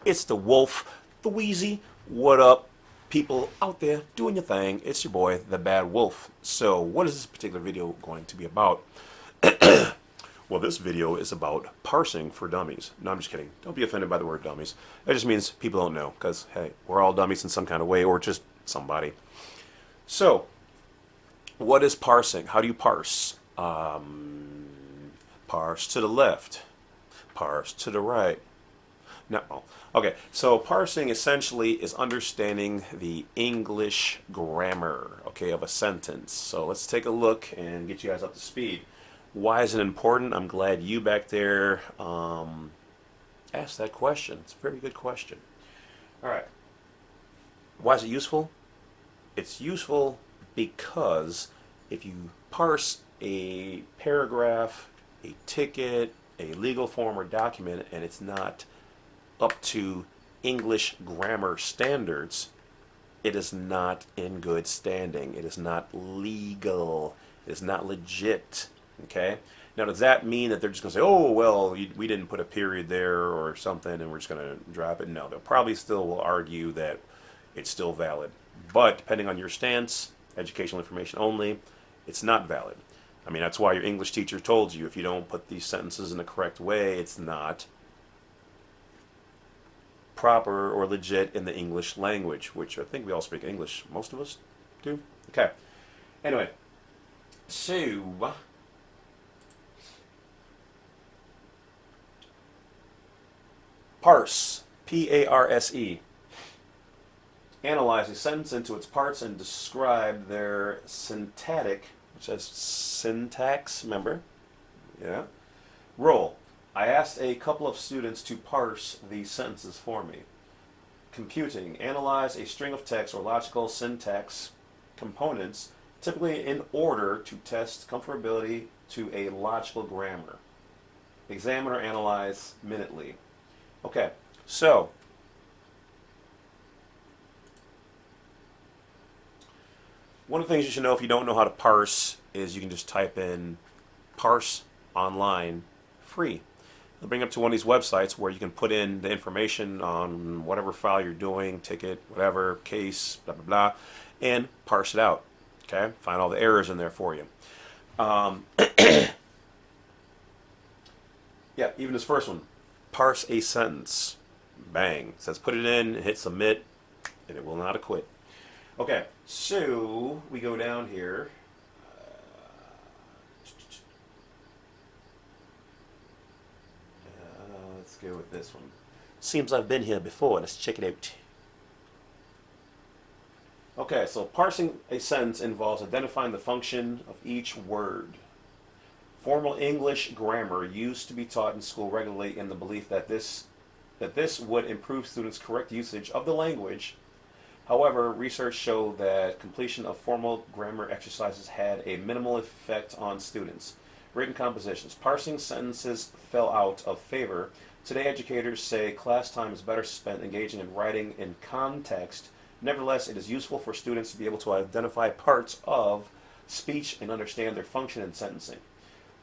It's the Wolf, the Wheezy. What up, people out there doing your thing? It's your boy, the Bad Wolf. So, what is this particular video going to be about? Well, this video is about parsing for dummies. No, I'm just kidding. Don't be offended by the word dummies. That just means people don't know, because, hey, we're all dummies in some kind of way, or just somebody. So, what is parsing? How do you parse? Parse to the left. Parse to the right. No. Okay, so parsing essentially is understanding the English grammar, okay, of a sentence. So let's take a look and get you guys up to speed. Why is it important? I'm glad you back there asked that question. It's a very good question. All right. Why is it useful? It's useful because if you parse a paragraph, a ticket, a legal form or document, and it's not up to English grammar standards, it is not in good standing. It is not legal. It is not legit. Okay? Now, does that mean that they're just going to say, oh, well, we didn't put a period there or something and we're just going to drop it? No, they'll probably still will argue that it's still valid. But depending on your stance, educational information only, it's not valid. I mean, that's why your English teacher told you if you don't put these sentences in the correct way, it's not proper or legit in the English language, which I think we all speak English. Most of us do. Okay. Anyway, so parse, P-A-R-S-E. Analyze a sentence into its parts and describe their syntactic, which says syntax, remember? Yeah. Role. I asked a couple of students to parse these sentences for me. Computing. Analyze a string of text or logical syntax components, typically in order to test comparability to a logical grammar. Examine or analyze minutely. Okay, so one of the things you should know if you don't know how to parse is you can just type in parse online free. It'll bring up to one of these websites where you can put in the information on whatever file you're doing, ticket, whatever, case, blah, blah, blah, and parse it out. Okay? Find all the errors in there for you. Yeah, even this first one. Parse a sentence. Bang. It says put it in, hit submit, and it will not acquit. Okay, so we go down here. Let's go with this one. Seems I've been here before. Let's check it out. Okay, so parsing a sentence involves identifying the function of each word. Formal English grammar used to be taught in school regularly in the belief that this would improve students' correct usage of the language. However, research showed that completion of formal grammar exercises had a minimal effect on students. Written compositions. Parsing sentences fell out of favor. Today, educators say class time is better spent engaging in writing in context. Nevertheless, it is useful for students to be able to identify parts of speech and understand their function in sentencing.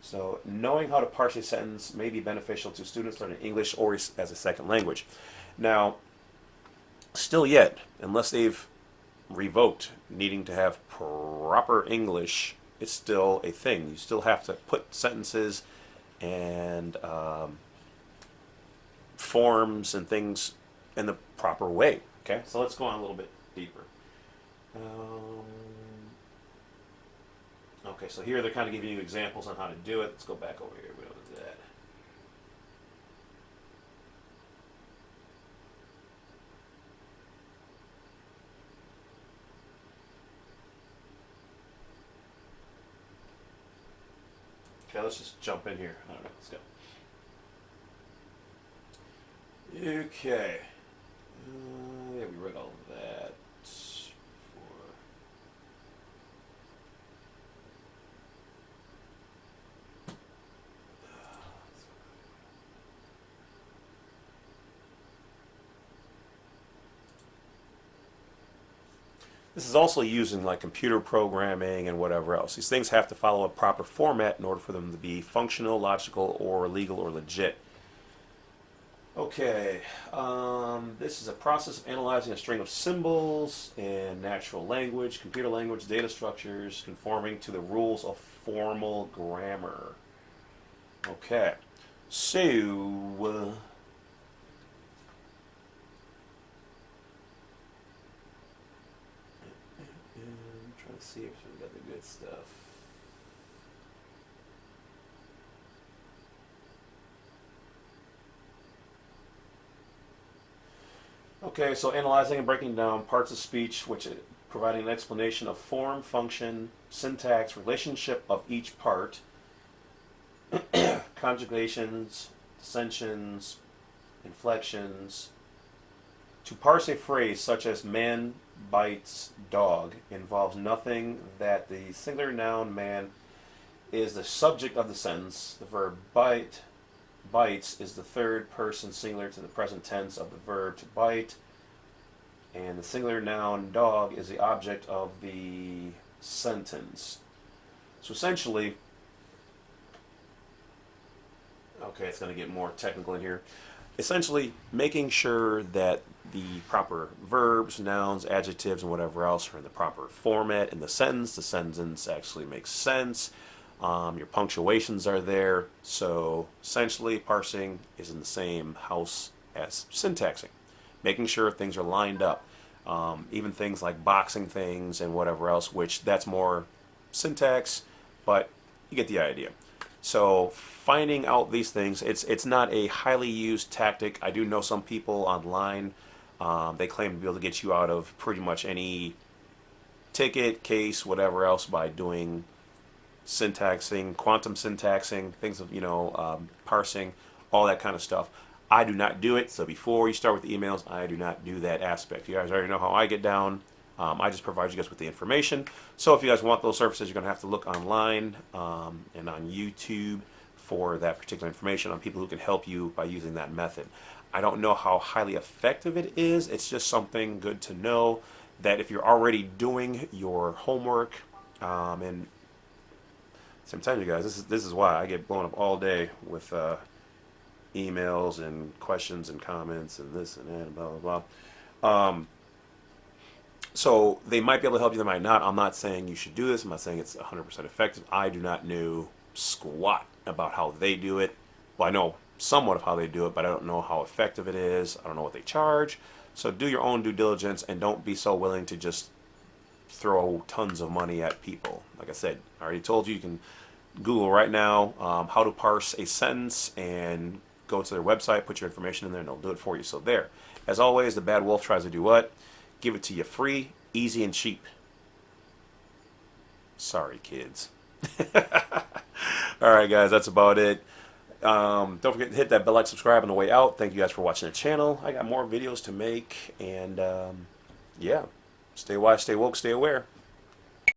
So, knowing how to parse a sentence may be beneficial to students learning English or as a second language. Now, still yet, unless they've revoked needing to have proper English, it's still a thing. You still have to put sentences and forms and things in the proper way. Okay, so let's go on a little bit deeper. Okay, so here they're kind of giving you examples on how to do it. Let's go back over here. We don't do that. Okay, let's just jump in here. I don't know. Let's go. Okay. Yeah, we read all of that. This is also used in like computer programming and whatever else. These things have to follow a proper format in order for them to be functional, logical, or legal or legit. Okay. Okay, this is a process of analyzing a string of symbols in natural language, computer language, data structures, conforming to the rules of formal grammar. Okay, so I'm trying to see if we got the good stuff. Okay, so analyzing and breaking down parts of speech, which providing an explanation of form, function, syntax, relationship of each part, conjugations, dissensions, inflections. To parse a phrase such as man bites dog involves nothing that the singular noun man is the subject of the sentence. The verb bite, bites, is the third person singular to the present tense of the verb to bite. And the singular noun dog is the object of the sentence. So essentially, okay, it's going to get more technical in here. Essentially, making sure that the proper verbs, nouns, adjectives, and whatever else are in the proper format in the sentence actually makes sense. Your punctuations are there. So essentially, parsing is in the same house as syntaxing, making sure things are lined up. Even things like boxing things and whatever else, which that's more syntax, but you get the idea. So finding out these things, it's not a highly used tactic. I do know some people online, they claim to be able to get you out of pretty much any ticket, case, whatever else by doing syntaxing, quantum syntaxing, things of, parsing, all that kind of stuff. I do not do it, so before you start with the emails, I do not do that aspect. You guys already know how I get down. I just provide you guys with the information. So if you guys want those services, you're going to have to look online and on YouTube for that particular information on people who can help you by using that method. I don't know how highly effective it is. It's just something good to know that if you're already doing your homework, and so I'm telling you guys, this is why I get blown up all day with emails and questions and comments and this and that and blah blah blah. So they might be able to help you, they might not. I'm not saying you should do this. I'm not saying it's 100% effective. I do not know squat about how they do it. Well, I know somewhat of how they do it, but I don't know how effective it is. I don't know what they charge. So do your own due diligence and don't be so willing to just throw tons of money at people. Like I said, I already told you, you can Google right now how to parse a sentence and go to their website, put your information in there, and they'll do it for you. So there. As always, the Badwolf tries to do what? Give it to you free, easy, and cheap. Sorry, kids. Alright, guys, that's about it. Don't forget to hit that bell, like, subscribe on the way out. Thank you guys for watching the channel. I got more videos to make, and yeah, stay wise, stay woke, stay aware.